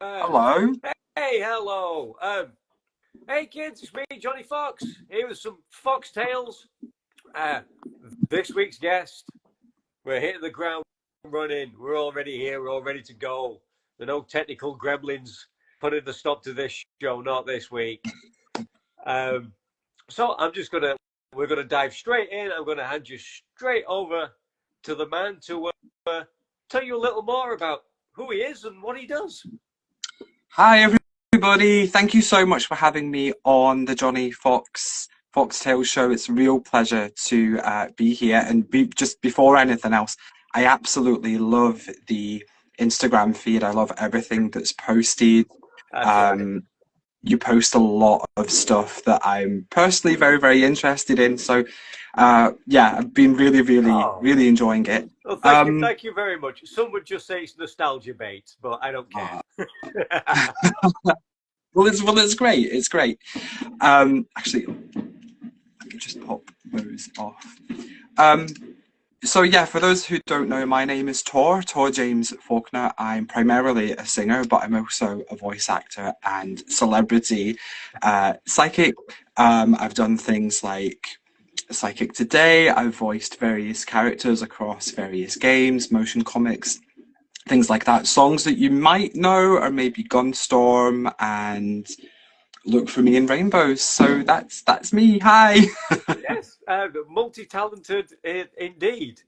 Uh, Hello. hey, hello. Hey, kids, it's me, Johnny Fox, here with some Fox Tales. Uh, this week's guest, we're hitting the ground running. We're already here. We're all ready to go. There are no technical gremlins putting the stop to this show, not this week. Um, so we're gonna dive straight in. I'm gonna hand you straight over to the man to tell you a little more about who he is and what he does. Hi, everybody. Thank you so much for having me on the Johnny Foxtail show. It's a real pleasure to be here. And just before anything else, I absolutely love the Instagram feed. I love everything that's posted. That's right. Um, you post a lot of stuff that I'm personally very, very interested in. So, yeah, I've been really, really, Oh, really enjoying it. well, Um, thank you very much. Some would just say it's nostalgia bait, but I don't care. uh, well, it's great. It's great. Actually, let me just pop those off. Um, so yeah, for those who don't know, my name is Tor James Faulkner. I'm primarily a singer, but I'm also a voice actor and celebrity psychic. I've done things like Psychic Today. I've voiced various characters across various games, motion comics, things like that. Songs that you might know are maybe Gunstorm and Look for Me in Rainbows. So that's me. Hi. Yes, multi-talented indeed.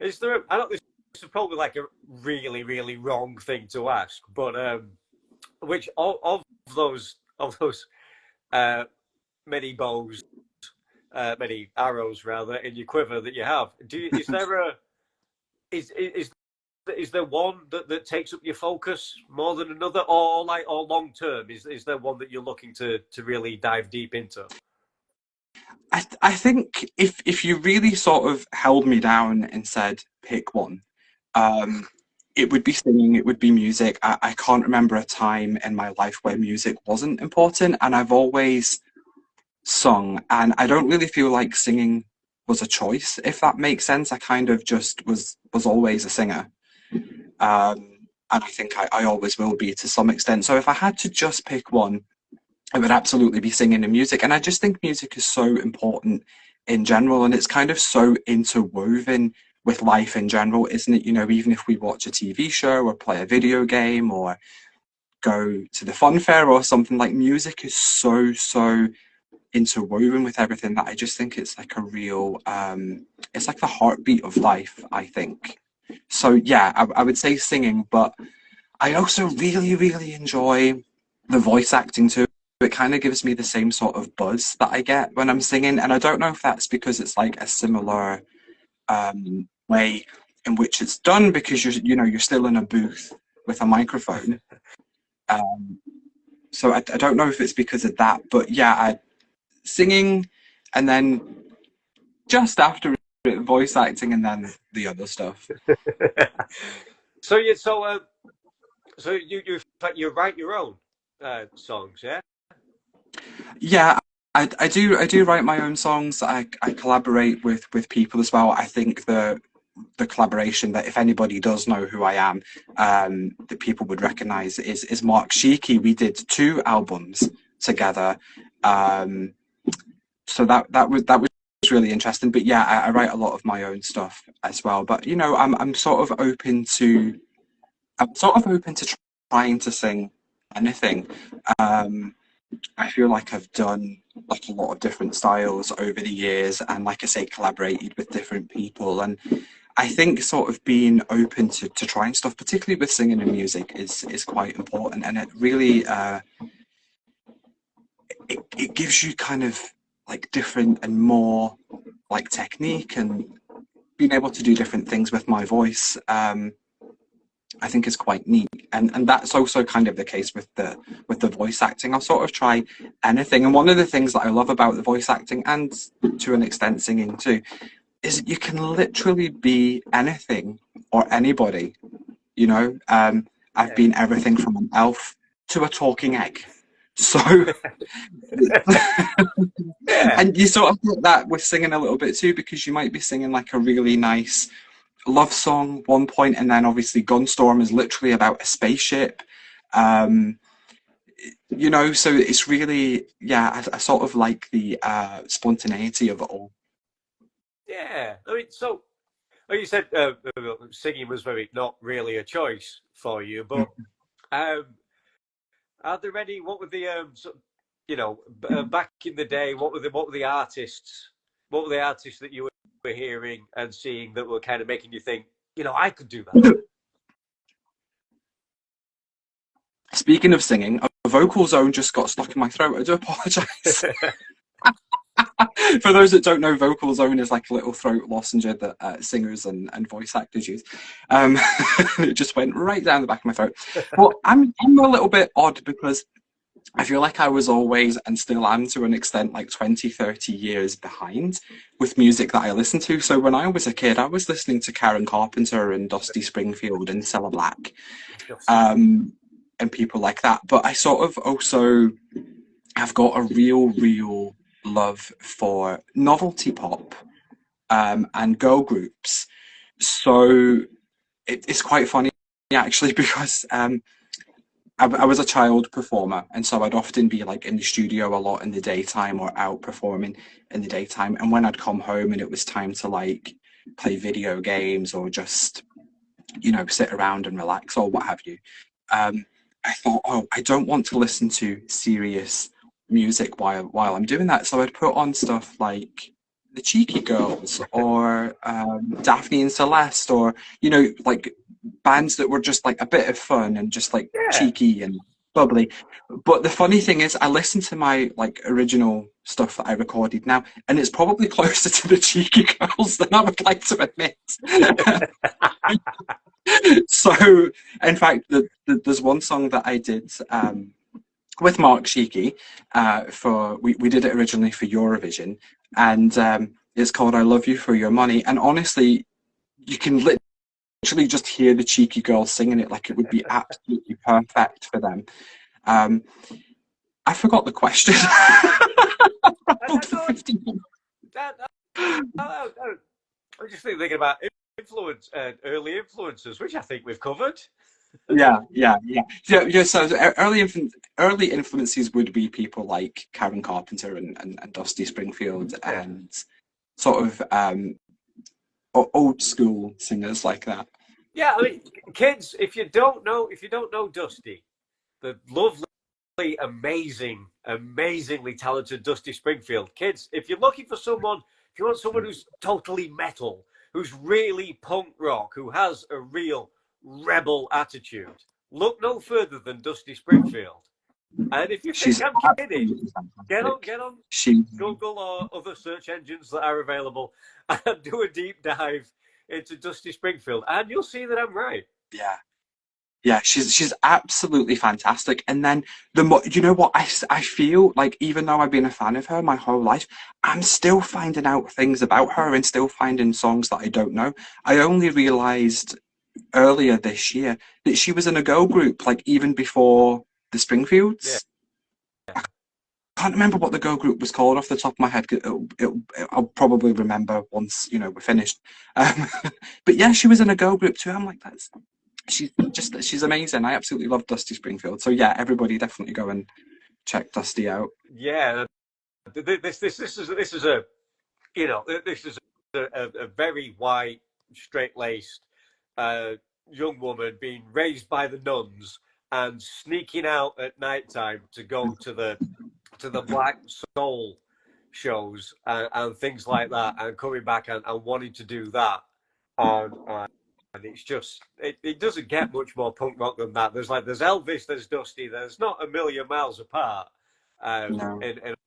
Is there? I know this is probably like a really, really wrong thing to ask, but which of those uh, many bows, many arrows rather in your quiver that you have? Is there a is there one that takes up your focus more than another, or long term? Is there one that you're looking to really dive deep into? I think if you really sort of held me down and said pick one, um, it would be singing, it would be music. I can't remember a time in my life where music wasn't important, and I've always sung, and I don't really feel like singing was a choice, if that makes sense. I kind of just was always a singer. And I think I always will be to some extent. So if I had to just pick one, it would absolutely be singing and music. And I just think music is so important in general, and it's kind of so interwoven with life in general, isn't it? You know, even if we watch a TV show or play a video game or go to the fun fair or something, like music is so interwoven with everything that I just think it's like a real, it's like the heartbeat of life, I think. So yeah, I would say singing, but I also really, really enjoy the voice acting too. It kind of gives me the same sort of buzz that I get when I'm singing, and I don't know if that's because it's like a similar way in which it's done because you're still in a booth with a microphone. Um, so I don't know if it's because of that, but yeah, singing, and then just after it, voice acting, and then the other stuff. so you so so you write your own songs, yeah? Yeah, I do write my own songs. I collaborate with people as well. I think the collaboration that if anybody does know who I am, that people would recognize is Mark Sheeky. We did two albums together. Um, so that was really interesting. But yeah, I write a lot of my own stuff as well. But you know, I'm sort of open to trying to sing anything. Um, I feel like I've done like a lot of different styles over the years, and like I say, collaborated with different people. And I think sort of being open to trying stuff, particularly with singing and music, is quite important. And it really it gives you kind of like different and more like technique, and being able to do different things with my voice. I think is quite neat, and that's also kind of the case with the voice acting. I'll sort of try anything, and one of the things that I love about the voice acting, and to an extent singing too, is that you can literally be anything or anybody. You know, I've Yeah. been everything from an elf to a talking egg. So, Yeah. and you sort of get that with singing a little bit too, because you might be singing like a really nice love song one point, and then obviously Gunstorm is literally about a spaceship. Um, you know, so it's really, yeah, I sort of like the spontaneity of it all. Yeah, I mean, so like you said, singing was very not really a choice for you, but um, are there any? What were the back in the day? What were the artists? What were the artists that you were hearing and seeing that were kind of making you think, I could do Speaking of singing, a vocal zone just got stuck in my throat. I do apologise. that? For those that don't know, vocal zone is like a little throat lozenge that singers and voice actors use. It just went right down the back of my throat. Well, I'm a little bit odd because I feel like I was always, and still am to an extent, like 20, 30 years behind with music that I listen to. So when I was a kid, I was listening to Karen Carpenter and Dusty Springfield and Cilla Black, and people like that. But I sort of also have got a real love for novelty pop and girl groups. So it's quite funny actually because I was a child performer, and so I'd often be like in the studio a lot in the daytime or out performing in the daytime. And when I'd come home and it was time to like play video games or just, sit around and relax or what have you, I thought, oh, I don't want to listen to serious music while I'm doing that. So I'd put on stuff like the Cheeky Girls or Daphne and Celeste, or like bands that were just like a bit of fun and just like Yeah. cheeky and bubbly. But the funny thing is, I listened to my like original stuff that I recorded now, and it's probably closer to the Cheeky Girls than I would like to admit. So, in fact, there's one song that I did with Mark Sheeky we did it originally for Eurovision, and it's called "I Love You for Your Money." And honestly, you can literally just hear the Cheeky Girls singing it like it would be absolutely perfect for them. I forgot the question. I'm just thinking about early influences, which I think we've covered. Yeah. So early influences would be people like Karen Carpenter and Dusty Springfield and sort of old school singers like that. Yeah, I mean, kids, if you don't know Dusty, the lovely, amazingly talented Dusty Springfield, kids, if you're looking for someone, if you want someone who's totally metal, who's really punk rock, who has a real rebel attitude, look no further than Dusty Springfield. And if you think I'm kidding, get on Google or other search engines that are available and do a deep dive into Dusty Springfield, and you'll see that I'm right. Yeah, she's absolutely fantastic. And then you know what, I feel like even though I've been a fan of her my whole life, I'm still finding out things about her and still finding songs that I don't know. I only realised earlier this year that she was in a girl group, like even before the Springfields. Yeah. I can't remember what the girl group was called off the top of my head. I'll probably remember once we're finished. But yeah, she was in a girl group too. I'm like, she's amazing. I absolutely love Dusty Springfield. So yeah, everybody definitely go and check Dusty out. Yeah, this is a very white, straight-laced young woman being raised by the nuns and sneaking out at night time to go to the Black Soul shows and things like that, and coming back and wanting to do that. And it's just it doesn't get much more punk rock than that. There's Elvis, there's Dusty, there's not a million miles apart in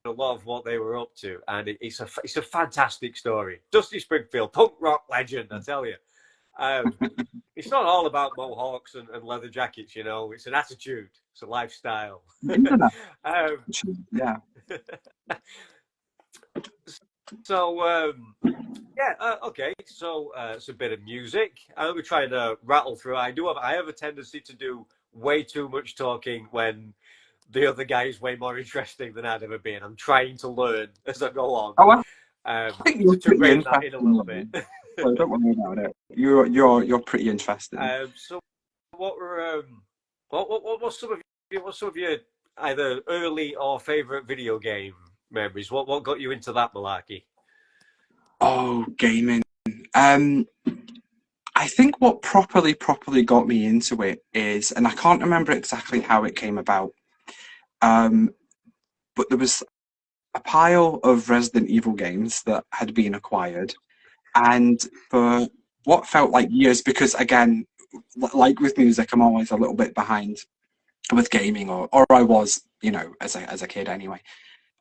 a lot of what they were up to, and it's a fantastic story. Dusty Springfield, punk rock legend, I tell you. It's not all about mohawks and leather jackets, It's an attitude, it's a lifestyle. Yeah. So okay. So it's a bit of music. We're trying to rattle through. I have a tendency to do way too much talking when the other guy is way more interesting than I'd ever been. I'm trying to learn as I go on. I think you're to rein that in a little bit. So don't worry about it. You're pretty interesting. So what were what's some of your either early or favorite video game memories? What got you into that malarkey? Oh, gaming. Um, I think what properly got me into it is, and I can't remember exactly how it came about, um, but there was a pile of Resident Evil games that had been acquired, and for what felt like years, because again, like with music, I'm always a little bit behind with gaming, or I was, as a kid anyway.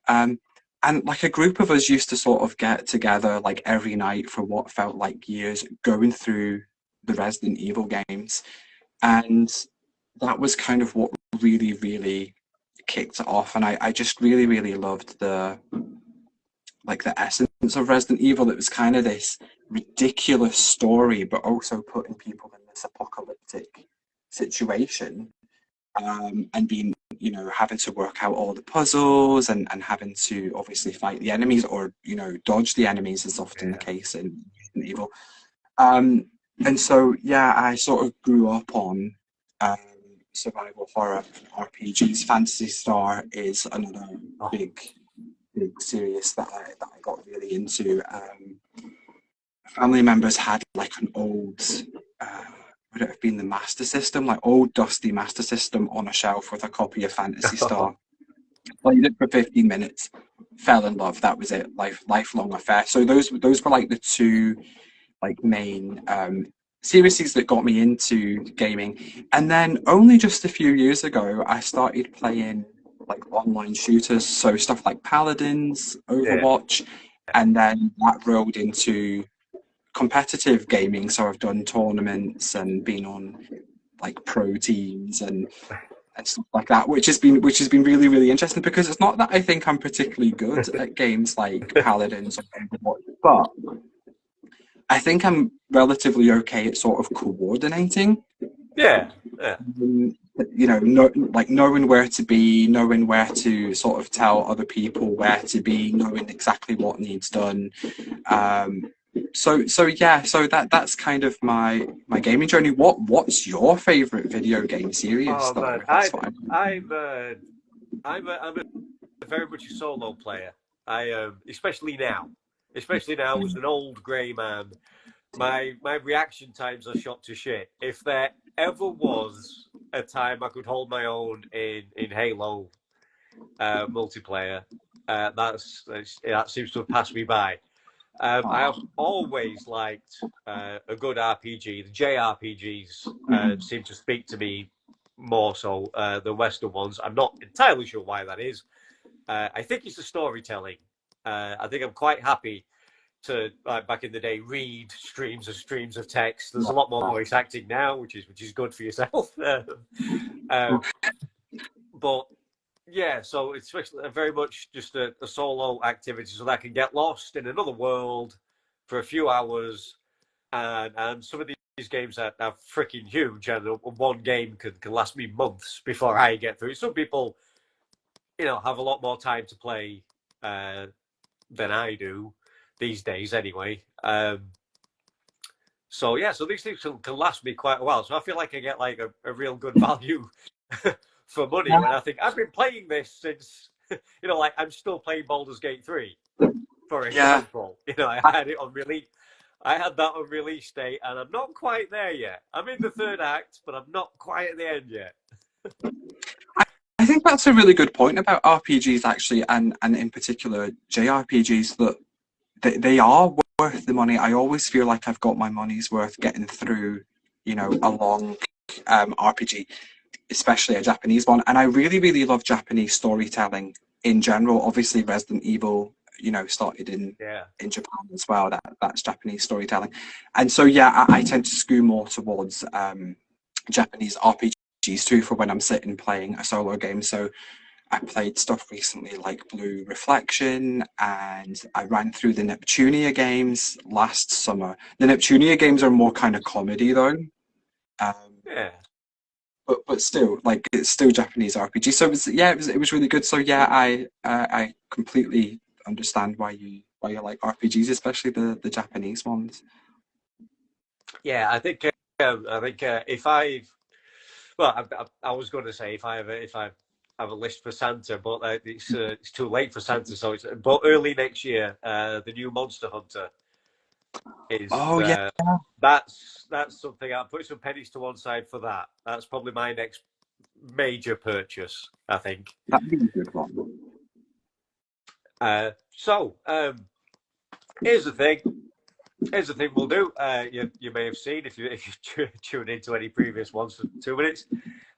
Um, and like a group of us used to sort of get together like every night for what felt like years, going through the Resident Evil games, and that was kind of what really kicked it off. And I just really loved the essence of Resident Evil. It was kind of this ridiculous story, but also putting people in this apocalyptic situation, and being, having to work out all the puzzles, and having to obviously fight the enemies, or dodge the enemies, is often the case in Resident Evil. And so yeah, I sort of grew up on um, survival horror RPGs. Phantasy Star is another Oh, big series that I got really into. Family members had like an old, uh, would it have been the Master System, like old dusty Master System on a shelf with a copy of Phantasy Star. Played it for 15 minutes, fell in love. That was it, lifelong affair. So those were like the two like main series that got me into gaming. And then only just a few years ago, I started playing like online shooters, so stuff like Paladins, yeah. Overwatch, and then that rolled into competitive gaming. So I've done tournaments and been on like pro teams and stuff like that, which has been really interesting, because it's not that I think I'm particularly good at games like Paladins or Overwatch, but I think I'm relatively okay at sort of coordinating. Yeah, yeah. Like knowing where to be, knowing where to sort of tell other people where to be, knowing exactly what needs done. Um, so yeah, so that's kind of my gaming journey. What's your favorite video game series, Oh though? man, If that's what I'm very much a solo player. Especially now as an old grey man. My reaction times are shot to shit. If there ever was a time I could hold my own in Halo multiplayer, that seems to have passed me by. I have Oh, always liked a good RPG. The JRPGs mhm. seem to speak to me more so than Western ones. I'm not entirely sure why that is. I think it's the storytelling. I think I'm quite happy to, like back in the day, read streams and streams of text. There's a lot more voice acting now, which is good for yourself. um, but yeah, so it's very much just a solo activity, so that I can get lost in another world for a few hours, and some of these games are freaking huge, and one game can last me months before I get through. Some people, have a lot more time to play uh, than I do these days, anyway. So yeah, so these things can last me quite a while. So I feel like I get like a real good value for money when I think I've been playing this since, like I'm still playing Baldur's Gate 3, for Yeah. example. I had it on release. I had that on release date, and I'm not quite there yet. I'm in the third act, but I'm not quite at the end yet. I think that's a really good point about RPGs, actually, and in particular JRPGs, that they are worth the money. I always feel like I've got my money's worth getting through, a long RPG, especially a Japanese one. And I really love Japanese storytelling in general. Obviously, Resident Evil, started Yeah, in Japan as well. That's Japanese storytelling, and so yeah, I tend to skew more towards Japanese RPGs too for when I'm sitting playing a solo game. So I played stuff recently like Blue Reflection, and I ran through the Neptunia games last summer. The Neptunia games are more kind of comedy though. Um, yeah. but still, like it's still Japanese RPG. So it was really good. So yeah, I completely understand why you like RPGs, especially the Japanese ones. Yeah, I think if I've Well, I was going to say if I have a list for Santa, but it's too late for Santa. So but early next year, the new Monster Hunter is Oh yeah, that's something. I'll put some pennies to one side for that. That's probably my next major purchase, I think. that'd be a good one. So here's the thing. Here's the thing we'll do. You may have seen if you tuned into any previous ones for 2 minutes.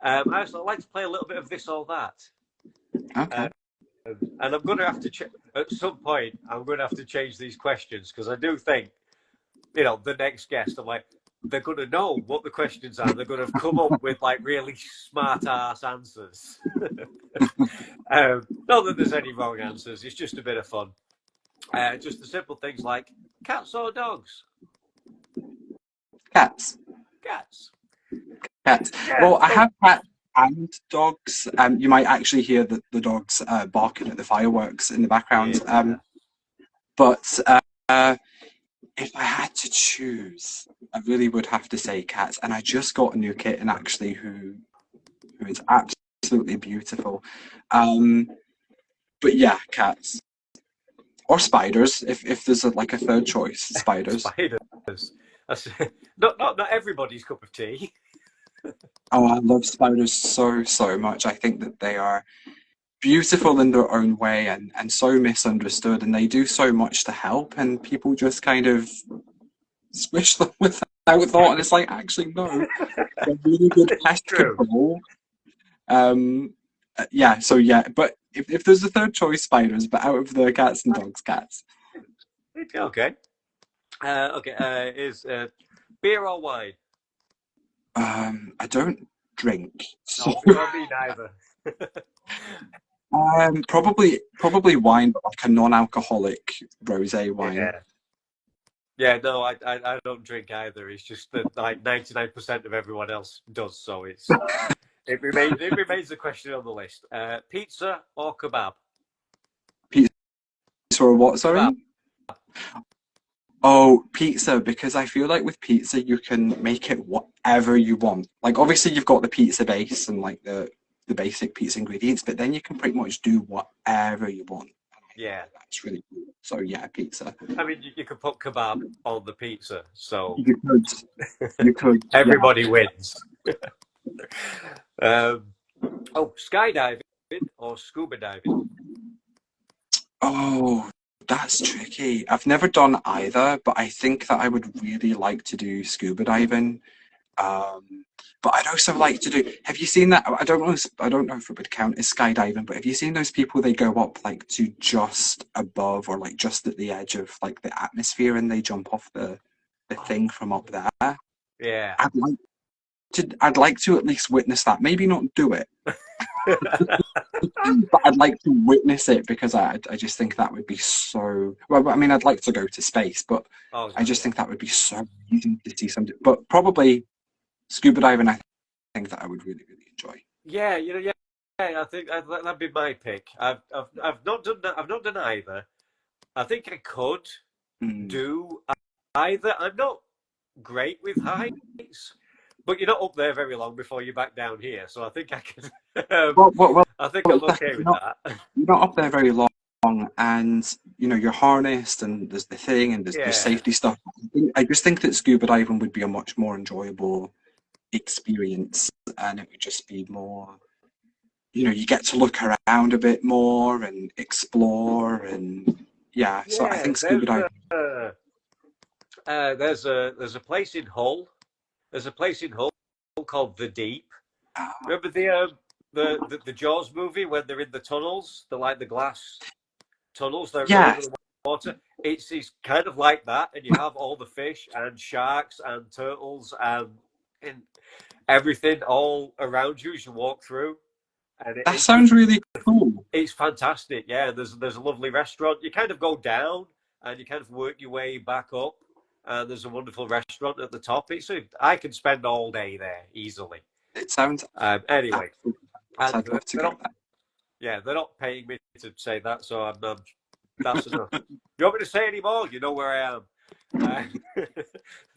I also like to play a little bit of this or that. Okay. And I'm going to have to at some point. I'm going to have to change these questions because I do think, the next guest. I'm like, they're going to know what the questions are. They're going to have come up with like really smart ass answers. Not that there's any wrong answers. It's just a bit of fun. Just the simple things like cats or dogs. Cats. Cats. Cats. Yeah. Well, I have cats and dogs. You might actually hear the dogs barking at the fireworks in the background. Yeah. But if I had to choose, I really would have to say cats. And I just got a new kitten actually, who is absolutely beautiful. But yeah, cats or spiders. If there's like a third choice, spiders. Spiders. That's not everybody's cup of tea. Oh, I love spiders so much. I think that they are beautiful in their own way and so misunderstood, and they do so much to help, and people just kind of squish them without thought, and it's like, actually, no, they're really good pest control. Yeah, so yeah, but if there's a third choice, spiders, but out of the cats and dogs, cats. Okay. Is beer or wine? I don't drink, so Me neither. probably wine, but like a non-alcoholic rosé wine. Yeah. No, I don't drink either. It's just that like 99% of everyone else does. So it remains a question on the list. Pizza or kebab? Pizza or what? Sorry. Kebab. Oh, pizza, because I feel like with pizza you can make it whatever you want. Like obviously you've got the pizza base and like the basic pizza ingredients, but then you can pretty much do whatever you want. Yeah, that's really cool. So yeah, pizza. I mean, you could put kebab on the pizza, so you could. Everybody wins. Skydiving or scuba diving? Oh, that's tricky. I've never done either, but I think that I would really like to do scuba diving. But I'd also like to do. Have you seen that? I don't know if it would count as skydiving, but have you seen those people? They go up like to just above or like just at the edge of like the atmosphere, and they jump off the thing from up there. Yeah. I'd like to at least witness that. Maybe not do it, but I'd like to witness it because I just think that would be so. Well, I mean, I'd like to go to space, but I just think that would be so easy to see something. But probably scuba diving, I think that I would really enjoy. Yeah, I think that'd be my pick. I've not done either. I think I could do either. I'm not great with heights, but you're not up there very long before you're back down here. So I think I can. I think I'm okay with that. You're not up there very long, and you're harnessed, and there's the thing, and there's safety stuff. I just think that scuba diving would be a much more enjoyable experience, and it would just be more. You get to look around a bit more and explore, and so I think scuba diving. There's a place in Hull. There's a place in Hull called The Deep. Remember the Jaws movie when they're in the tunnels? They're like the glass tunnels. They're over the water. It's kind of like that, and you have all the fish and sharks and turtles and everything all around you as you walk through. And that sounds really cool. It's fantastic. Yeah, there's a lovely restaurant. You kind of go down and you kind of work your way back up. And there's a wonderful restaurant at the top. I can spend all day there easily. It sounds anyway. I'd love to go there. Yeah, they're not paying me to say that, so that's enough. You want me to say any more? You know where I am.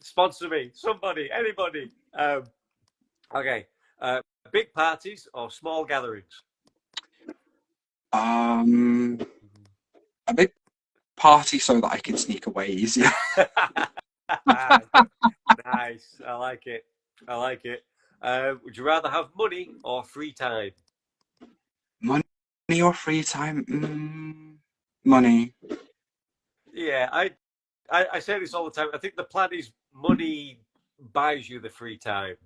Sponsor me, somebody, anybody. Okay. big parties or small gatherings? A big party so that I can sneak away easier. Nice. I like it. I like it. Would you rather have money or free time? Money or free time? Money. Yeah, I say this all the time. I think the plan is money buys you the free time.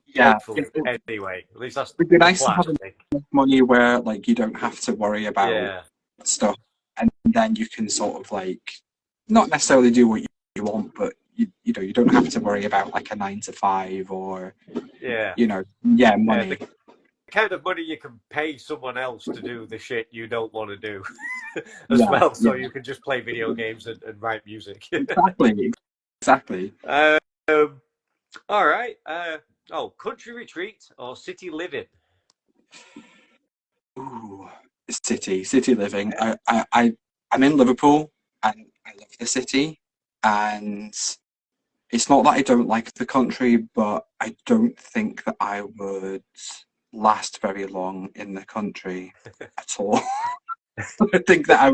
Yeah, Hopefully, anyway. At least that's it'd be the nice to plan, have I think. enough money where like you don't have to worry about Yeah, stuff, and then you can sort of like not necessarily do what you want, but you know you don't have to worry about like a 9 to 5 or yeah. money. The kind of money you can pay someone else to do the shit you don't want to do as Yeah, well, so yeah, you can just play video games and write music. exactly. um, all right. Country retreat or city living? Ooh, city living. I'm in Liverpool and I love the city, and it's not that I don't like the country, but I don't think that I would last very long in the country at all. I think that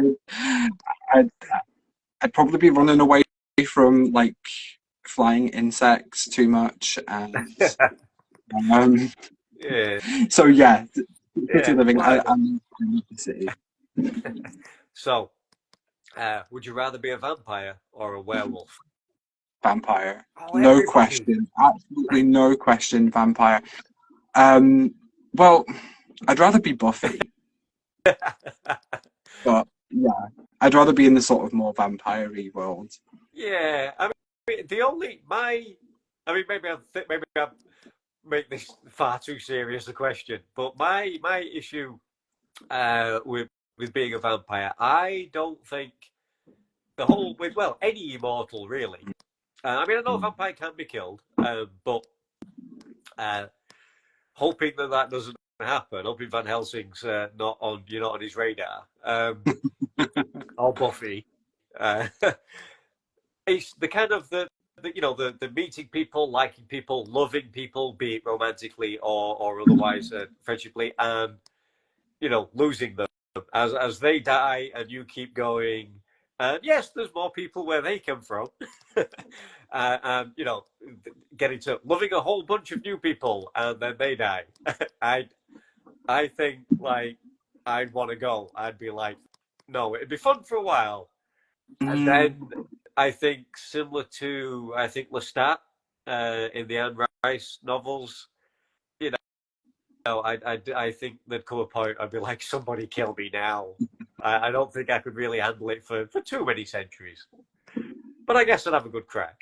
I'd, I'd probably be running away from like flying insects too much, and um, Yeah, so yeah, city yeah. living. Why not? I love the city. So, would you rather be a vampire or a werewolf? Vampire, Oh, no everybody. question, absolutely no question. Vampire. Um, well, I'd rather be Buffy, but yeah, I'd rather be in the sort of more vampire-y world. Yeah, I mean, the only my, I mean, maybe I make this far too serious a question, but my issue with being a vampire, I don't think the whole with well any immortal really. I mean, I know a Mm. vampire can be killed, but uh, hoping that that doesn't happen, hoping Van Helsing's not on you're not on his radar, or Buffy. Uh, it's the kind of the meeting people, liking people, loving people, be it romantically or otherwise friendshiply, and losing them as they die and you keep going. And yes, there's more people where they come from, and getting to loving a whole bunch of new people and then they die. I I think like I'd want to go. I'd be like, no, it'd be fun for a while, and Mm. then I think similar to I think Lestat in the Anne Rice novels. You know, I think there'd come a point I'd be like, somebody kill me now. I don't think I could really handle it for too many centuries. But I guess I'd have a good crack.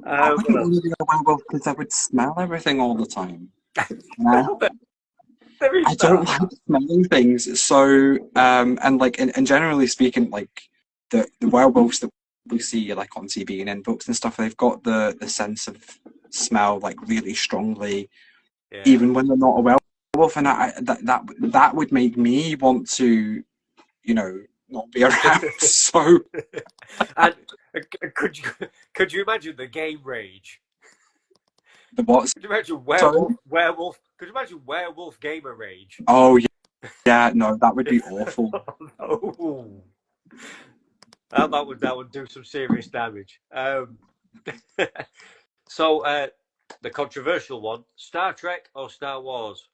I What wouldn't want to else? be a werewolf because I would smell everything all the time. Yeah. No, there is I don't that. like smelling things. So, and like, and generally speaking, like the werewolves that we see like on TV and in books and stuff, they've got the sense of smell like really strongly, Yeah. even when they're not a werewolf. And that would make me want to, not be around. So, And could you could you imagine the game rage? the what's Could you imagine sorry? werewolf? Could you imagine werewolf gamer rage? Oh yeah, yeah, no, that would be awful. Oh, that would do some serious damage. So the controversial one: Star Trek or Star Wars?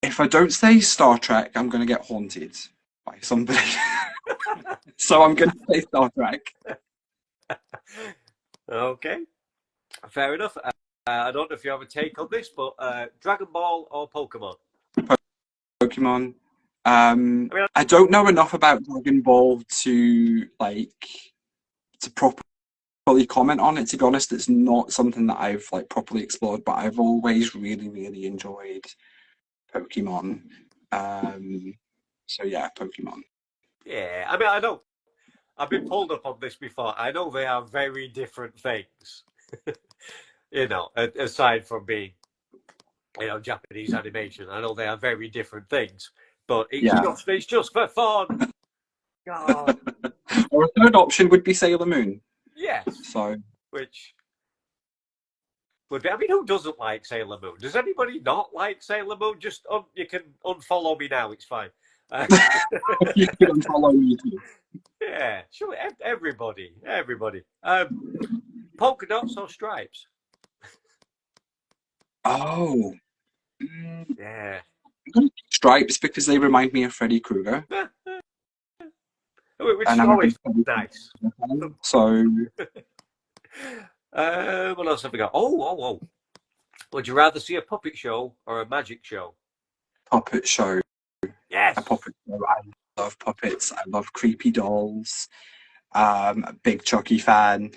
If I don't say Star Trek, I'm going to get haunted by somebody. So I'm going to say Star Trek. Okay, fair enough. I don't know if you have a take on this, but Dragon Ball or Pokemon? Pokemon. I mean, I don't know enough about Dragon Ball to properly comment on it. To be honest, it's not something that I've like properly explored, but I've always really, really enjoyed Pokemon. So yeah, Pokemon. yeah. I mean, I know I've been pulled up on this before. I know they are very different things. Aside from being Japanese animation, I know they are very different things. But Yeah. it's just for fun. God, Or a third option would be Sailor Moon. yes. So Which would be. I mean, who doesn't like Sailor Moon? Does anybody not like Sailor Moon? Just you can unfollow me now. It's fine. You can unfollow me too. Yeah, sure. Everybody. Polka dots or stripes? Oh. Yeah. Stripes, because they remind me of Freddy Krueger. Which And is I'm a always big nice. fan, so What else have we got? Oh. Would you rather see a puppet show or a magic show? puppet show. Yes. A puppet show. I love puppets. I love creepy dolls. A big Chucky fan.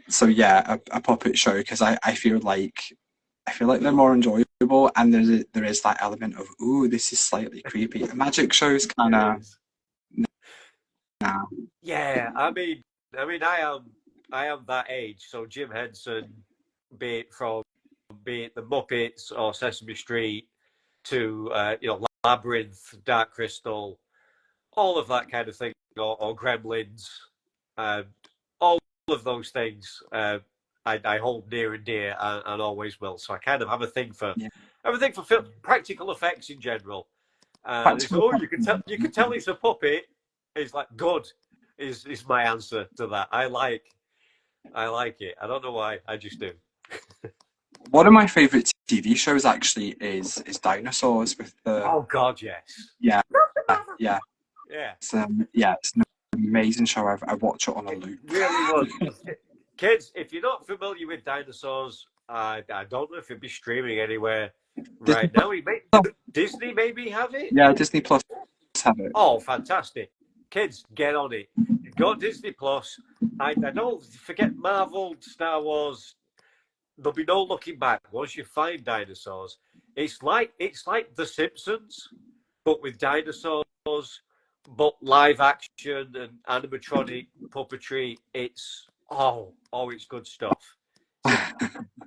So yeah, a puppet show, because I feel like they're more enjoyable, and there is that element of, ooh, this is slightly creepy. A magic show's kind of nah. Yeah, I mean, I am that age. So Jim Henson, be it the Muppets or Sesame Street, to Labyrinth, Dark Crystal, all of that kind of thing, or Gremlins, all of those things. I hold near and dear, and always will. So I kind of have a thing for practical effects in general. And it's, you can tell it's a puppet. It's like good is my answer to that. I like it. I don't know why. I just do. One of my favorite TV shows actually is Dinosaurs with the Oh God, yes. yeah. Yeah. It's an amazing show. I watch it on a loop. It really was. Kids, if you're not familiar with Dinosaurs, I don't know if it'd be streaming anywhere right now. Disney maybe have it. Yeah, Disney Plus have it. Oh, fantastic! Kids, get on it. Go Disney Plus. I don't forget Marvel, Star Wars. There'll be no looking back once you find dinosaurs. It's like The Simpsons, but with dinosaurs, but live action and animatronic puppetry. It's it's good stuff.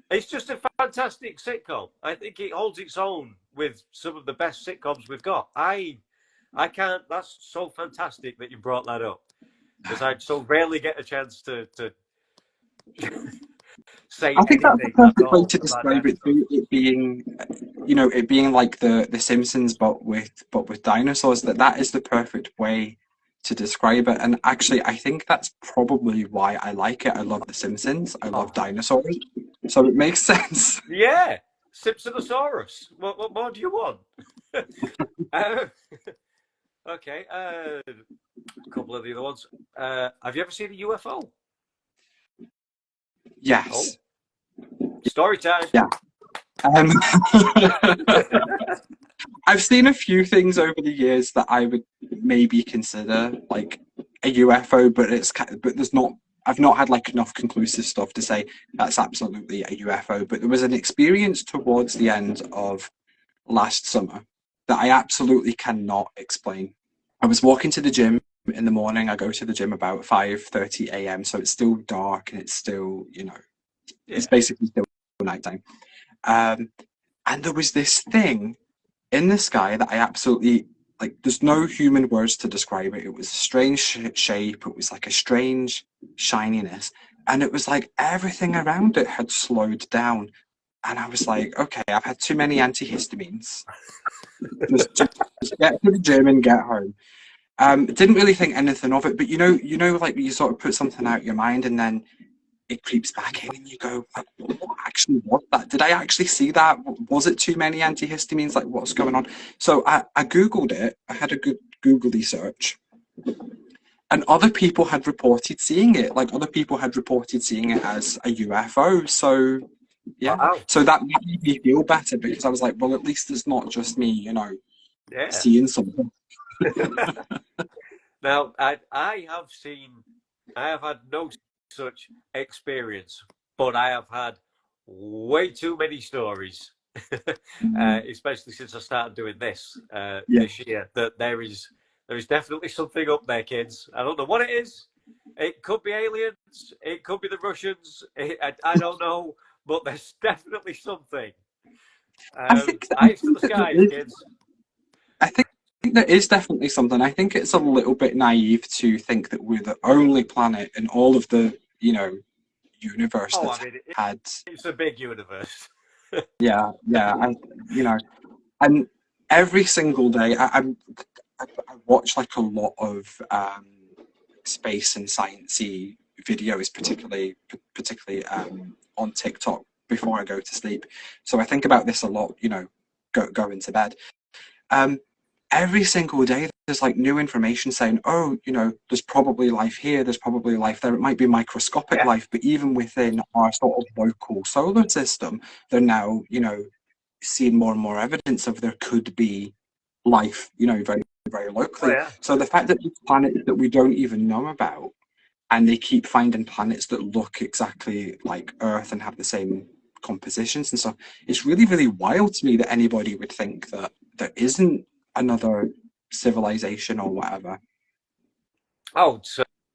It's just a fantastic sitcom. I think it holds its own with some of the best sitcoms we've got. I can't. That's so fantastic that you brought that up, because I so rarely get a chance to say. I think that's the anything perfect way all to about describe it dinosaurs. too. It being like the Simpsons, but with dinosaurs. That is the perfect way to describe it. And actually, I think that's probably why I like it. I love the Simpsons. I love dinosaurs, so it makes sense. Yeah, Simpsonosaurus. What more do you want? Okay, a couple of the other ones. Have you ever seen a UFO? Yes. Story time. Yeah. I've seen a few things over the years that I would maybe consider like a UFO, but I've not had like enough conclusive stuff to say that's absolutely a UFO. But there was an experience towards the end of last summer that I absolutely cannot explain. I was walking to the gym in the morning. I go to the gym about 5:30 a.m. So it's still dark and it's still, it's basically still nighttime. And there was this thing in the sky that I absolutely, like, there's no human words to describe it. It was a strange shape. It was like a strange shininess. And it was like everything around it had slowed down. And I was like, okay, I've had too many antihistamines. just get to the gym and get home. Didn't really think anything of it, but like you sort of put something out of your mind and then it creeps back in and you go, like, what actually was that? Did I actually see that? Was it too many antihistamines? Like, what's going on? So I Googled it. I had a good Googly search. And other people had reported seeing it. Like, other people had reported seeing it as a UFO. So, yeah. Wow. So that made me feel better, because I was like, well, at least it's not just me, seeing something. Now, I have had no such experience, but I have had way too many stories, especially since I started doing this this year. That there is definitely something up there, kids. I don't know what it is. It could be aliens. It could be the Russians. I don't know, but there's definitely something. Eyes to the skies, kids. I think there is definitely something. I think it's a little bit naive to think that we're the only planet in all of the, universe Oh, that's I mean, had. it's a big universe. Yeah, yeah, and you know, and every single day I watch like a lot of space and sciencey videos, particularly on TikTok before I go to sleep. So I think about this a lot, you know, going to bed. Um, every single day there's like new information saying, oh, you know, there's probably life here, there's probably life there. It might be microscopic Yeah. life, but even within our sort of local solar system, they're now, you know, seeing more and more evidence of there could be life, you know, very, very Oh locally. yeah. So the fact that these planets that we don't even know about, and they keep finding planets that look exactly like Earth and have the same compositions and stuff, it's really, really wild to me that anybody would think that there isn't another civilization or whatever. Oh,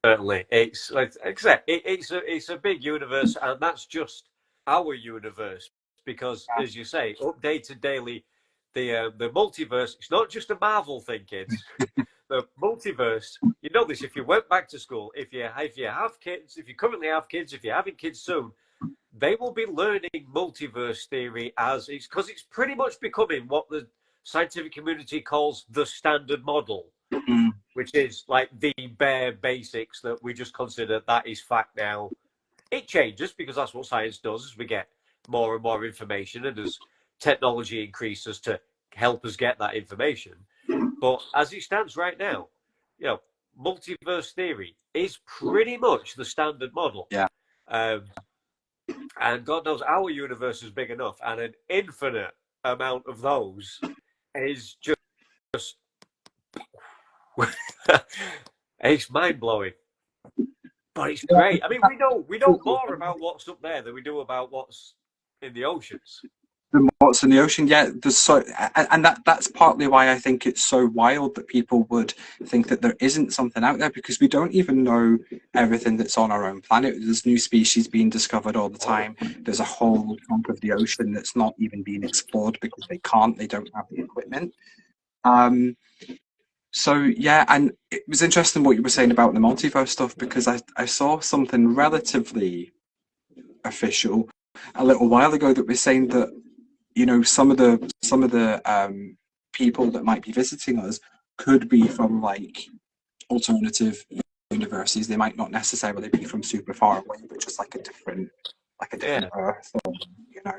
certainly. It's like I said, it's a big universe, and that's just our universe. Because, as you say, updated daily, the multiverse. It's not just a Marvel thing, kids. The multiverse. You know this. If you went back to school, if you have kids, if you currently have kids, if you're having kids soon, they will be learning multiverse theory as it's because it's pretty much becoming what the scientific community calls the standard model, Mm, which is like the bare basics that we just consider that is fact now. It changes because that's what science does as we get more and more information and as technology increases to help us get that information. But as it stands right now, you know, multiverse theory is pretty much the standard model. yeah. Um, and God knows our universe is big enough, and an infinite amount of those is just it's mind blowing. But it's great. I mean, we know more about what's up there than we do about what's in the oceans. The what's in the ocean, yeah, there's so, and that's partly why I think it's so wild that people would think that there isn't something out there, because we don't even know everything that's on our own planet. There's new species being discovered all the time. There's a whole chunk of the ocean that's not even being explored because they don't have the equipment. um so yeah, and it was interesting what you were saying about the multiverse stuff, because I saw something relatively official a little while ago that was saying that, you know, some of the people that might be visiting us could be from like alternative universes. They might not necessarily be from super far away, but just like a different Yeah. Earth, or, you know.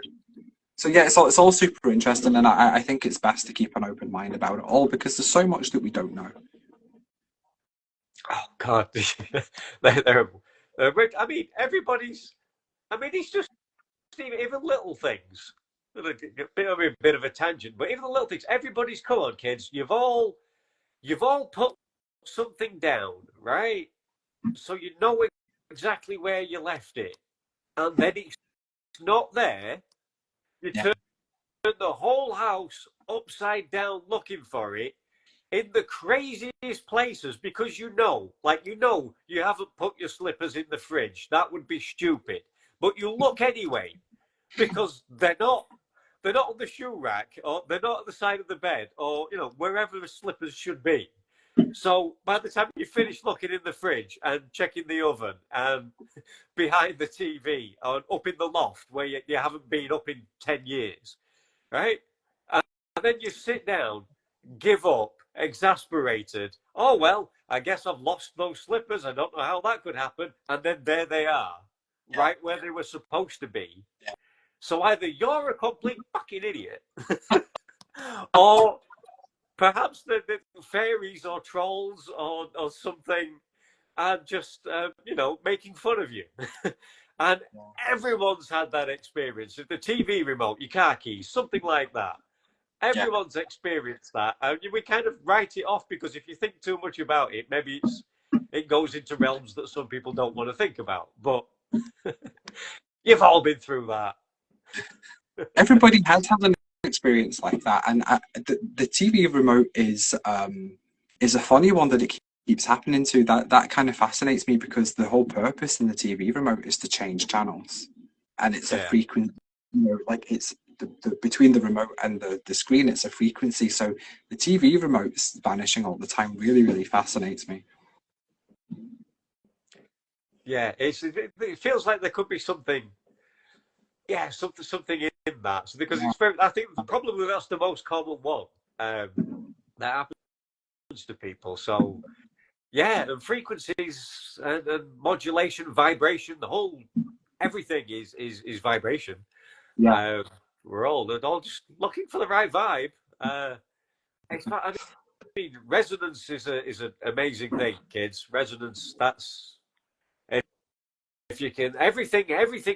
So yeah, it's all super interesting, and I think it's best to keep an open mind about it all, because there's so much that we don't know. Oh God, they're, they're I mean, everybody's. I mean, it's just even little things. A bit of a tangent, but even the little things. Everybody's come on, kids. You've all put something down, right? So you know exactly where you left it, and then it's not there. You Yeah, turn the whole house upside down looking for it in the craziest places because you haven't put your slippers in the fridge. That would be stupid. But you look anyway because they're not on the shoe rack or they're not at the side of the bed or wherever the slippers should be. So by the time you finish looking in the fridge and checking the oven and behind the TV and up in the loft where you haven't been up in 10 years, right? And then you sit down, give up, exasperated. Oh, well, I guess I've lost those slippers. I don't know how that could happen. And then there they are, yeah, right where they were supposed to be. So either you're a complete fucking idiot, or perhaps the fairies or trolls or something are just, making fun of you. And everyone's had that experience. The TV remote, your car keys, something like that. yeah. Everyone's experienced that. And we kind of write it off because if you think too much about it, maybe it goes into realms that some people don't want to think about. But you've all been through that. Everybody has had an experience like that, and the TV remote is a funny one that it keeps happening to. That kind of fascinates me, because the whole purpose in the TV remote is to change channels, and it's a Yeah. frequent, you know, like it's between the remote and the screen, it's a frequency. So the TV remote's vanishing all the time really, really fascinates me. yeah, it feels like there could be something, yeah, something in that. So because Yeah. it's very, I think probably that's the most common one that happens to people. So yeah, and frequencies and modulation, vibration, the whole everything is vibration. Yeah. Uh, they're all just looking for the right vibe. I mean, resonance is an amazing thing, kids. Resonance. That's if you can. Everything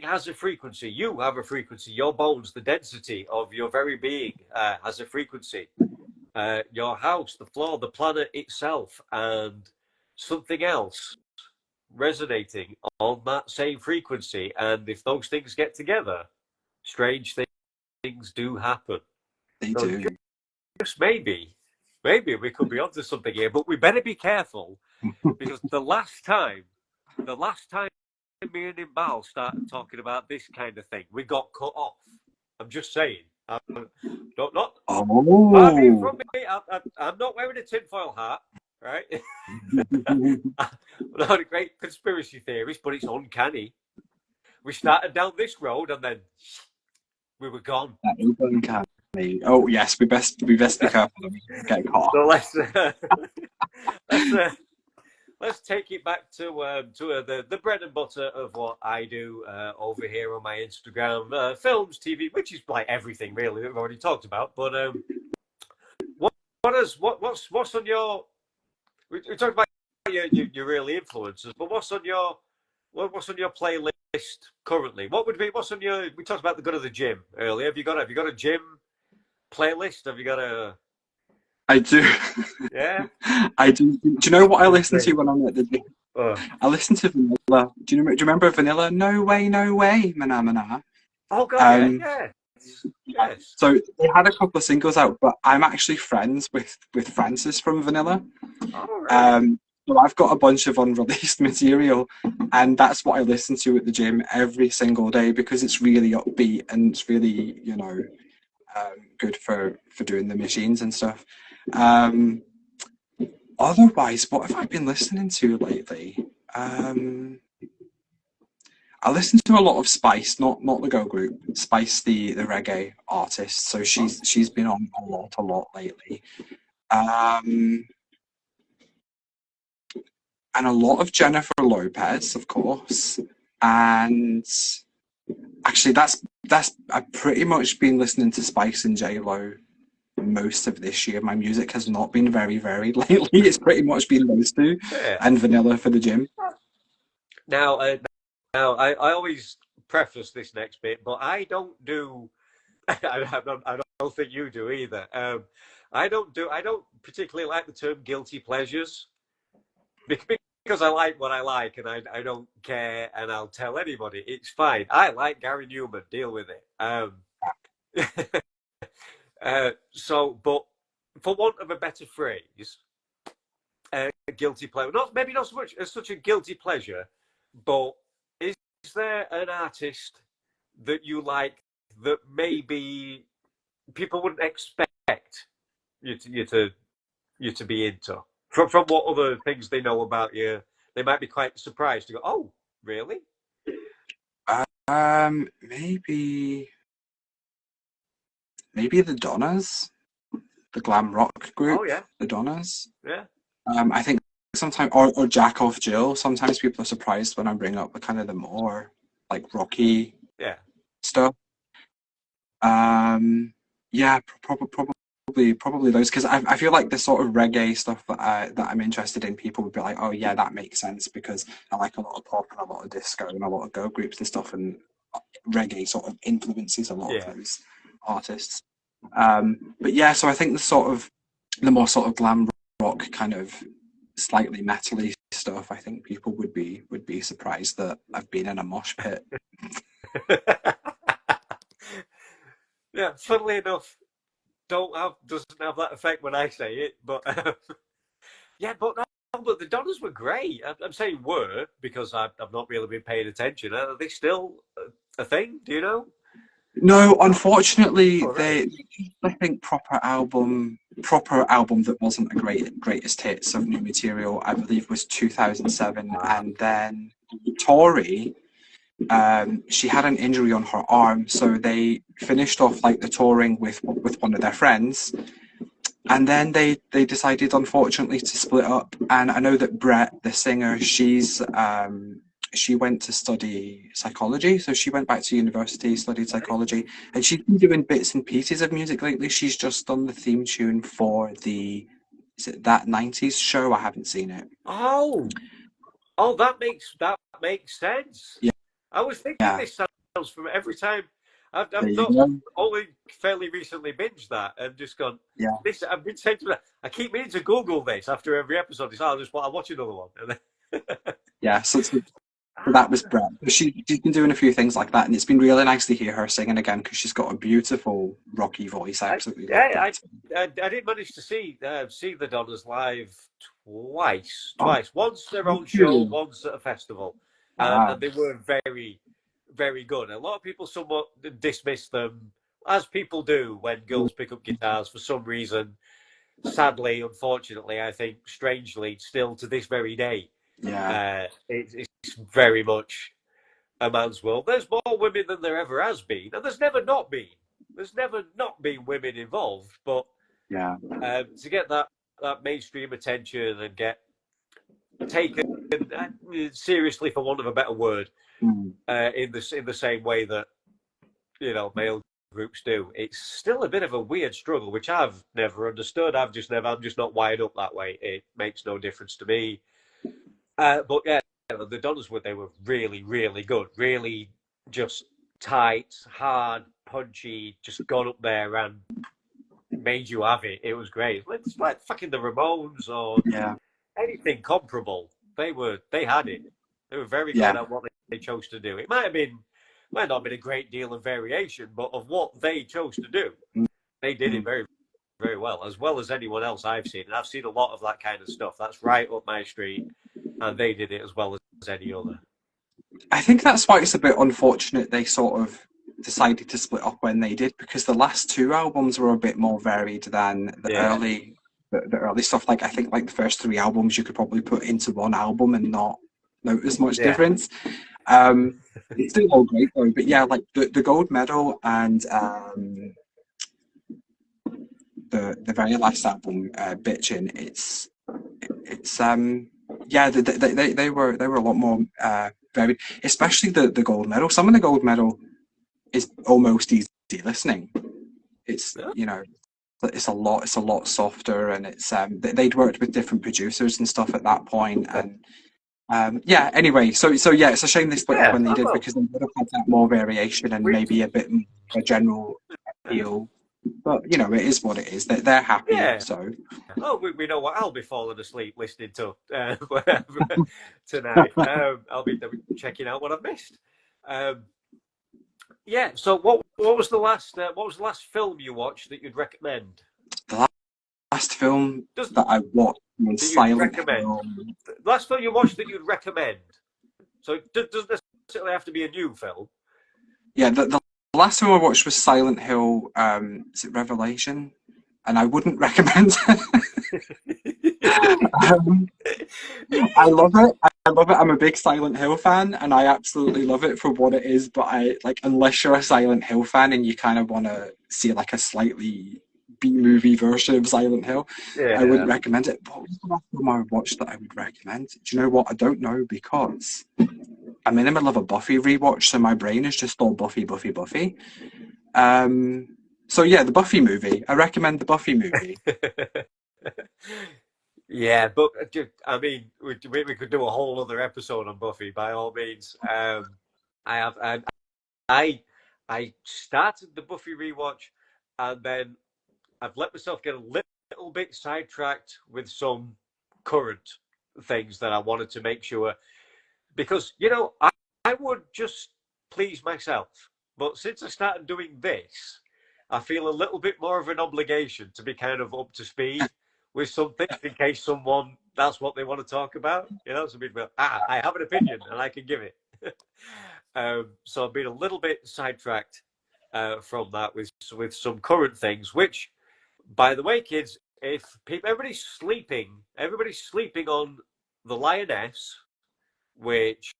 has a frequency. You have a frequency. Your bones, the density of your very being, has a frequency. Your house, the floor, the planet itself, and something else resonating on that same frequency. And if those things get together, strange things do happen. They So do. just maybe we could be onto something here, but we better be careful because the last time me and Imbal started talking about this kind of thing, we got cut off. I'm just saying. Not far be it Oh. from me. I'm not wearing a tinfoil hat, right? We're not a great conspiracy theorist, but it's uncanny. We started down this road and then we were gone. That is uncanny. Oh yes, we best be careful of getting caught. So let's let's take it back to the bread and butter of what I do over here on my Instagram, films, TV, which is like everything really that we've already talked about. But what's on your? We talked about your early influences, but what's on your playlist currently? What's on your? We talked about the go to the gym earlier. Have you got a gym playlist? Have you got a? I do. Yeah. I do. Do you know what I listen to when I'm at the gym? Oh, I listen to Vanilla. Do you remember Vanilla? No way, no way, mana mana. oh God, yeah. Yes. So they had a couple of singles out, but I'm actually friends with Francis from Vanilla. All right. So I've got a bunch of unreleased material, and that's what I listen to at the gym every single day because it's really upbeat and it's really, good for doing the machines and stuff. Otherwise, what have I been listening to lately? I listen to a lot of Spice, not the girl group. Spice, the reggae artist. So she's been on a lot lately. And a lot of Jennifer Lopez, of course. And actually, that's I've pretty much been listening to Spice and J-Lo most of this year. My music has not been very varied lately. It's pretty much been those two and Vanilla for the gym. Now, I always preface this next bit, but I don't do. I don't think you do either. I don't particularly like the term guilty pleasures because I like what I like and I don't care and I'll tell anybody. It's fine. I like Gary Newman. Deal with it. But for want of a better phrase, guilty pleasure. Maybe not so much as such a guilty pleasure, but is there an artist that you like that maybe people wouldn't expect you to be into from what other things they know about you? They might be quite surprised to go, "Oh, really?" Maybe the Donnas, the glam rock group. Oh yeah, the Donnas. yeah. I think sometimes, or Jack Off Jill. Sometimes people are surprised when I bring up the kind of the more like rocky stuff. Yeah, probably those because I feel like the sort of reggae stuff that I'm interested in, people would be like, oh yeah, that makes sense because I like a lot of pop and a lot of disco and a lot of girl groups and stuff, and reggae sort of influences a lot of those artists. But yeah, so I think the more sort of glam rock kind of slightly metally stuff, I think people would be surprised that I've been in a mosh pit. Yeah, funnily enough, doesn't have that effect when I say it, but yeah, but the Donnas were great. I'm saying were because I've not really been paying attention. Are they still a thing? Do you know? No, unfortunately, right. I think proper album that wasn't a greatest hits of new material, I believe was 2007, and then Tori, she had an injury on her arm, so they finished off like the touring with one of their friends, and then they decided, unfortunately, to split up. And I know that Brett, the singer, she went to study psychology, so she went back to university, studied psychology, and she's been doing bits and pieces of music lately. She's just done the theme tune for is it That 90s Show? I haven't seen it. Oh, that makes sense. Yeah, I was thinking yeah. this sounds from every time. There I've you not go. only fairly recently binged that and just gone. Yeah, This I've been saying to that. I keep meaning to Google this after every episode. It's I'll watch another one. And then, yeah. So that was Brett. She's been doing a few things like that, and it's been really nice to hear her singing again because she's got a beautiful rocky voice. I absolutely love yeah, Brett. I did manage to see the Donnas live twice. Oh, Once their thank own show, you. once at a festival, Ah, and they were very, very good. A lot of people somewhat dismiss them, as people do when girls pick up guitars for some reason. Sadly, unfortunately, I think strangely, still to this very day, yeah, it's very much a man's world. There's more women than there ever has been, and there's never not been. There's never not been women involved, but yeah. to get that mainstream attention and get taken seriously, for want of a better word, Mm. in the same way that male groups do, it's still a bit of a weird struggle, which I've never understood. I'm just not wired up that way. It makes no difference to me. But yeah, the Donnas they were really, really good. Really just tight, hard, punchy, just got up there and made you have it. It was great. It's like fucking the Ramones or Yeah, anything comparable. They had it. They were very good yeah. at what they chose to do. It might not have been a great deal of variation, but of what they chose to do, they did it Mm. very, very well as anyone else I've seen. And I've seen a lot of that kind of stuff. That's right up my street, and they did it as well as any other. I think that's why it's a bit unfortunate they sort of decided to split up when they did, because the last two albums were a bit more varied than Yeah, the early stuff. Like I think like the first three albums you could probably put into one album and not notice much yeah, difference. It's still all great though, but yeah, like the gold medal and the very last album, Bitchin', it's yeah, they were a lot more varied, especially the gold medal. Some of the gold medal is almost easy listening. It's yeah. it's a lot softer, and it's they'd worked with different producers and stuff at that point, and yeah. Anyway, so yeah, it's a shame they split up Yeah. when they did, Well, because they would have had that more variation and we, maybe a bit more of a general appeal. But it is what it is. They're happy, yeah. so Oh, we know what I'll be falling asleep listening to tonight. I'll be checking out what I've missed. Um, yeah. So what was the last film you watched that you'd recommend? the last film Does that I watched was that you'd Silent recommend? Hill. The last film you watched that you'd recommend. So it doesn't necessarily have to be a new film. Yeah, the last film I watched was Silent Hill. Is it Revelation? And I wouldn't recommend it. I love it. I love it. I'm a big Silent Hill fan, and I absolutely love it for what it is. But I like, unless you're a Silent Hill fan and you kind of want to see like a slightly B-movie version of Silent Hill, I wouldn't Yeah. recommend it. What was the last film I watched that I would recommend? Do you know what? I don't know, because I'm in the middle of a Buffy rewatch, so my brain is just all Buffy, Buffy, Buffy. So yeah, the Buffy movie. I recommend the Buffy movie. Yeah, but I mean, we could do a whole other episode on Buffy by all means. I have, and I started the Buffy rewatch, and then I've let myself get a little bit sidetracked with some current things that I wanted to make sure, because I would just please myself, but since I started doing this, I feel a little bit more of an obligation to be kind of up to speed with something in case someone that's what they want to talk about. So people, I have an opinion and I can give it. So I've been a little bit sidetracked from that with some current things. Which, by the way, kids, if everybody's sleeping on the Lioness, which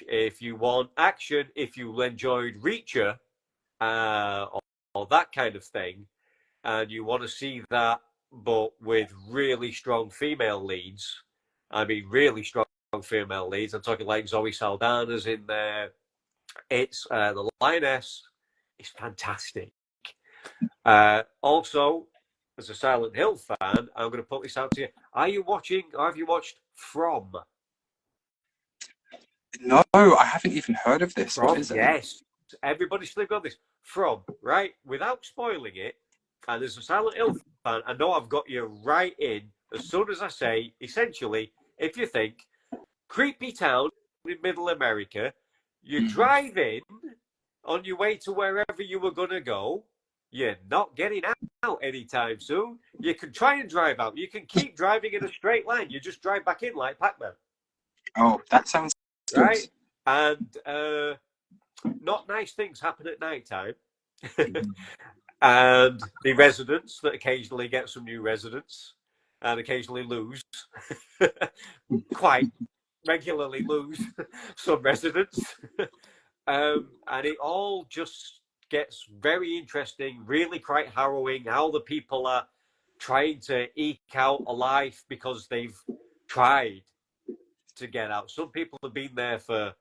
if you want action, if you enjoyed Reacher, or that kind of thing, and you want to see that, but with really strong female leads. I mean, really strong female leads. I'm talking like Zoe Saldana's in there. It's the Lioness is fantastic. Also, as a Silent Hill fan, I'm going to put this out to you. Are you watching, or have you watched From? No, I haven't even heard of this. From, What is it? yes. Everybody's sleep on this. From, right? Without spoiling it, and as a Silent Hill fan, I know I've got you right in as soon as I say, essentially, if you think, creepy town in middle America, you drive in on your way to wherever you were going to go, you're not getting out anytime soon. You can try and drive out. You can keep driving in a straight line. You just drive back in like Pac-Man. Oh, that sounds right. Good. And not nice things happen at night time. And the residents that occasionally get some new residents and occasionally lose, quite regularly lose some residents. And it all just gets very interesting, really quite harrowing, how the people are trying to eke out a life because they've tried to get out. Some people have been there for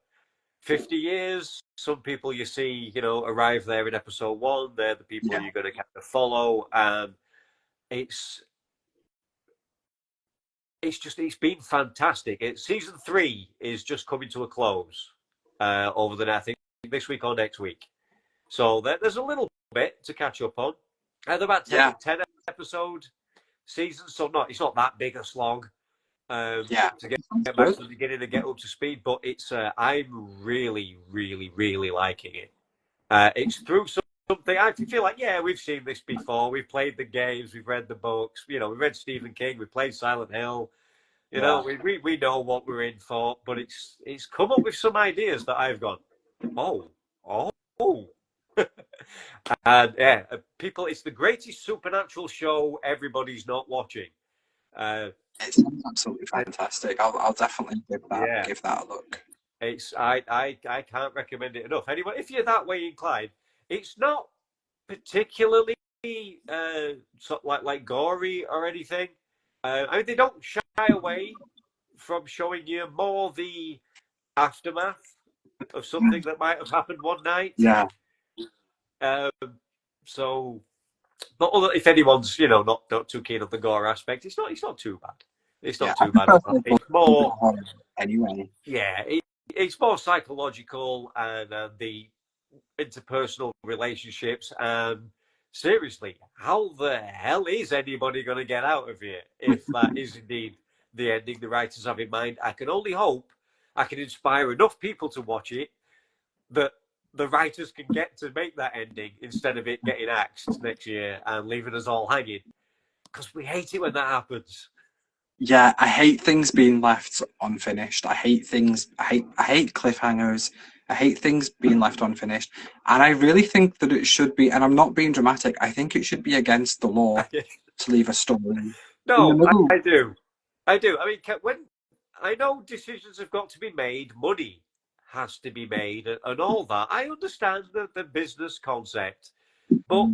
50 years. Some people you see, arrive there in episode 1. They're the people you're going to kind of follow. And it's been fantastic. Season 3 is just coming to a close over the, I think, this week or next week. So there's a little bit to catch up on. They're about 10 episode seasons, so it's not that big a slog to get back to the beginning and get up to speed. But it's I'm really, really, really liking it. It's through something I feel like, we've seen this before. We've played the games, we've read the books. We read Stephen King, we played Silent Hill. We know what we're in for. But it's come up with some ideas that I've gone, oh. And people, it's the greatest supernatural show everybody's not watching. It's absolutely fantastic. I'll definitely give that a look. I can't recommend it enough. Anyway, if you're that way inclined, it's not particularly like gory or anything. I mean, they don't shy away from showing you more the aftermath of something that might have happened one night. Yeah. So, but if anyone's not too keen on the gore aspect, it's not too bad. It's not too bad. It's more anyway. Yeah, it's more psychological and the interpersonal relationships. And seriously, how the hell is anybody going to get out of here if that is indeed the ending the writers have in mind? I can only hope I can inspire enough people to watch it that the writers can get to make that ending instead of it getting axed next year and leaving us all hanging. Because we hate it when that happens. Yeah, I hate things being left unfinished. I hate cliffhangers. I hate things being left unfinished. And I really think that it should be, and I'm not being dramatic, I think it should be against the law to leave a story. No, I do. I mean, when I know decisions have got to be made, money has to be made and all that. I understand the business concept, but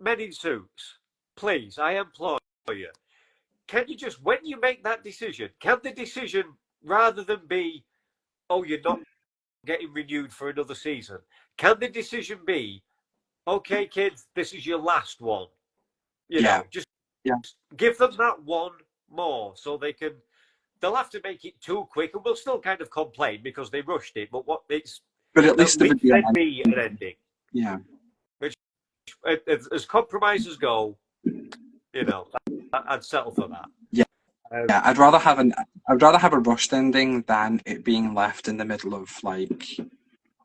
men in suits, please, I implore you, can you just, when you make that decision, can the decision, rather than be, oh, you're not getting renewed for another season, can the decision be, okay, kids, this is your last one? Just give them that one more so they'll have to make it too quick and we'll still kind of complain because they rushed it, but at least it would be an ending. Yeah. Which, as compromises go, I'd settle for that. Yeah. I'd rather have a rushed ending than it being left in the middle of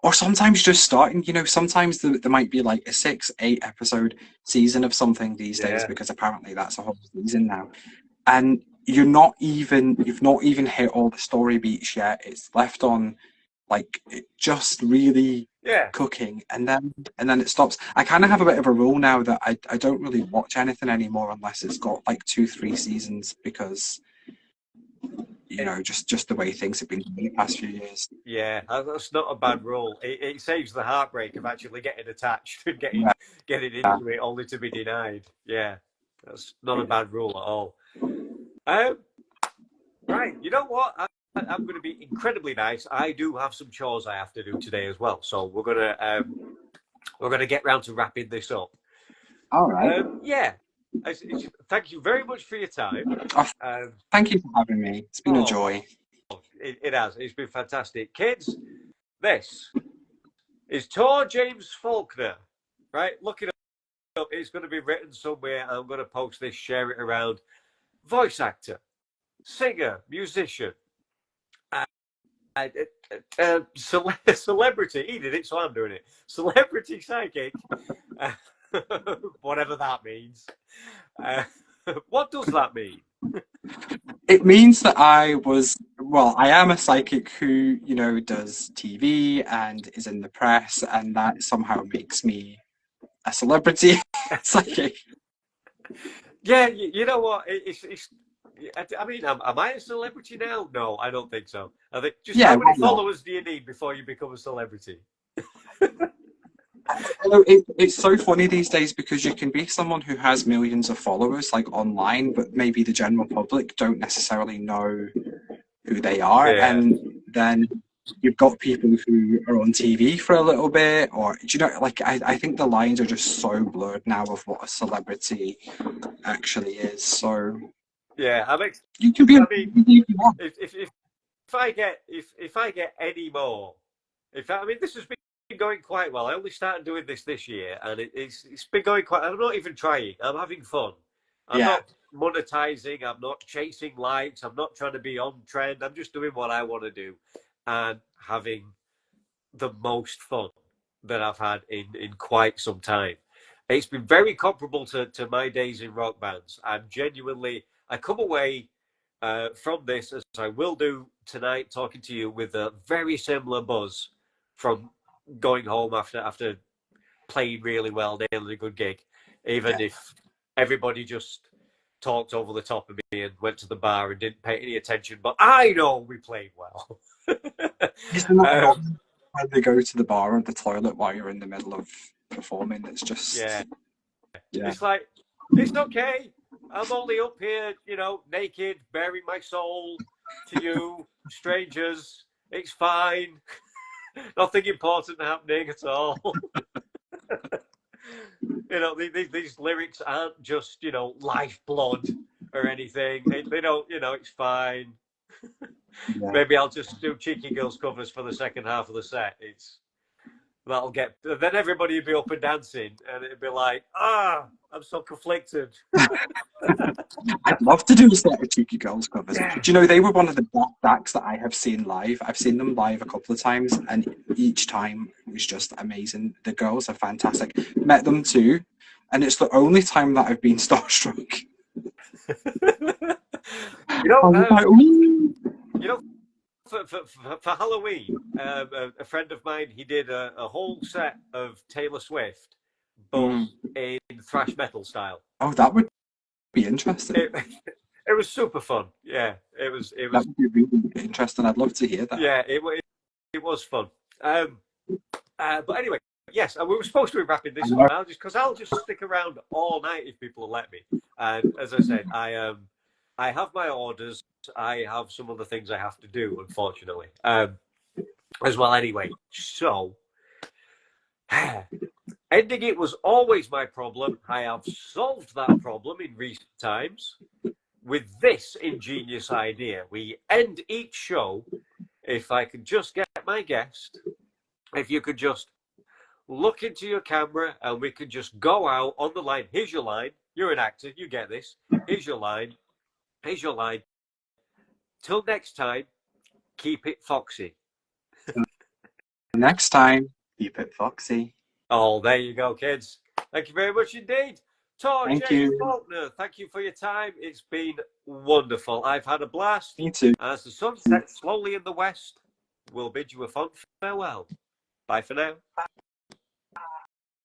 or sometimes just starting. Sometimes there might be like a 6-8 episode season of something these days because apparently that's a whole season now, and you've not even hit all the story beats yet. It's left on it just really cooking, and then it stops. I kind of have a bit of a rule now that I don't really watch anything anymore unless it's got 2-3 seasons, because you know, just the way things have been in the past few years. Yeah, that's not a bad rule. It saves the heartbreak of actually getting attached and Yeah. getting into it only to be denied. Yeah, that's not a bad rule at all. Um, right, you know what? I'm going to be incredibly nice. I do have some chores I have to do today as well, so we're gonna get round to wrapping this up. All right. Yeah, thank you very much for your time. Oh, Um, thank you for having me. It's been a joy. it has. It's been fantastic, kids. This is Tor James Faulkner, right? Look it up. It's going to be written somewhere. I'm going to post this, share it around. Voice actor, singer, musician, celebrity. He did it, so I'm doing it. Celebrity psychic, whatever that means. What does that mean? It means that I am a psychic who, you know, does TV and is in the press, and that somehow makes me a celebrity psychic. Yeah, you know what? I mean, am I a celebrity now? No, I don't think so. I think just Yeah, how many why not? followers do you need before you become a celebrity? You know, it's so funny these days because you can be someone who has millions of followers like online, but maybe the general public don't necessarily know who they are. Yeah. And then you've got people who are on TV for a little bit, or do you know, like I think the lines are just so blurred now of what a celebrity actually is. So Yeah, I mean, you can be if if I get any more, I mean, this has been going quite well. I only started doing this year, and it's been going quite. I'm not even trying. I'm having fun. I'm yeah. not monetizing. I'm not chasing likes. I'm not trying to be on trend. I'm just doing what I want to do, and having the most fun that I've had in quite some time. It's been very comparable to my days in rock bands. I come away from this, as I will do tonight, talking to you with a very similar buzz from going home after playing really well, nailing a good gig, even if everybody just talked over the top of me and went to the bar and didn't pay any attention. But I know we played well. Isn't that when they go to the bar or the toilet while you're in the middle of performing? It's just yeah. yeah. It's like, it's okay. I'm only up here, you know, naked, bearing my soul to you, strangers. It's fine. Nothing important happening at all. You know, these lyrics aren't just, you know, lifeblood or anything. They don't, you know, it's fine. Yeah. Maybe I'll just do Cheeky Girls covers for the second half of the set. That'll get, then everybody would be up and dancing, and it'd be like, I'm so conflicted. I'd love to do a set of Cheeky Girls covers. Do you know, they were one of the best acts that I have seen live. I've seen them live a couple of times, and each time it was just amazing. The girls are fantastic. Met them too, and it's the only time that I've been starstruck. You know, like, you know, for Halloween, a friend of mine, he did a whole set of Taylor Swift, but in thrash metal style. Oh, that would be interesting. It was super fun. Yeah, it was. That would be really interesting. I'd love to hear that. Yeah, it was fun. But anyway, yes, we were supposed to be wrapping this up now, just because I'll just stick around all night if people will let me. And as I said, I have my orders. I have some other things I have to do, unfortunately, as well. Anyway, so ending it was always my problem. I have solved that problem in recent times with this ingenious idea. We end each show, if I could just get my guest, if you could just look into your camera and we could just go out on the line. Here's your line. You're an actor. You get this. Here's your line. Here's your line. Till next time, keep it foxy. Next time, keep it foxy. Oh, there you go, kids. Thank you very much indeed. Tor James Faulkner, thank you for your time. It's been wonderful. I've had a blast. Me too. As the sun sets slowly in the west, we'll bid you a fond farewell. Bye for now.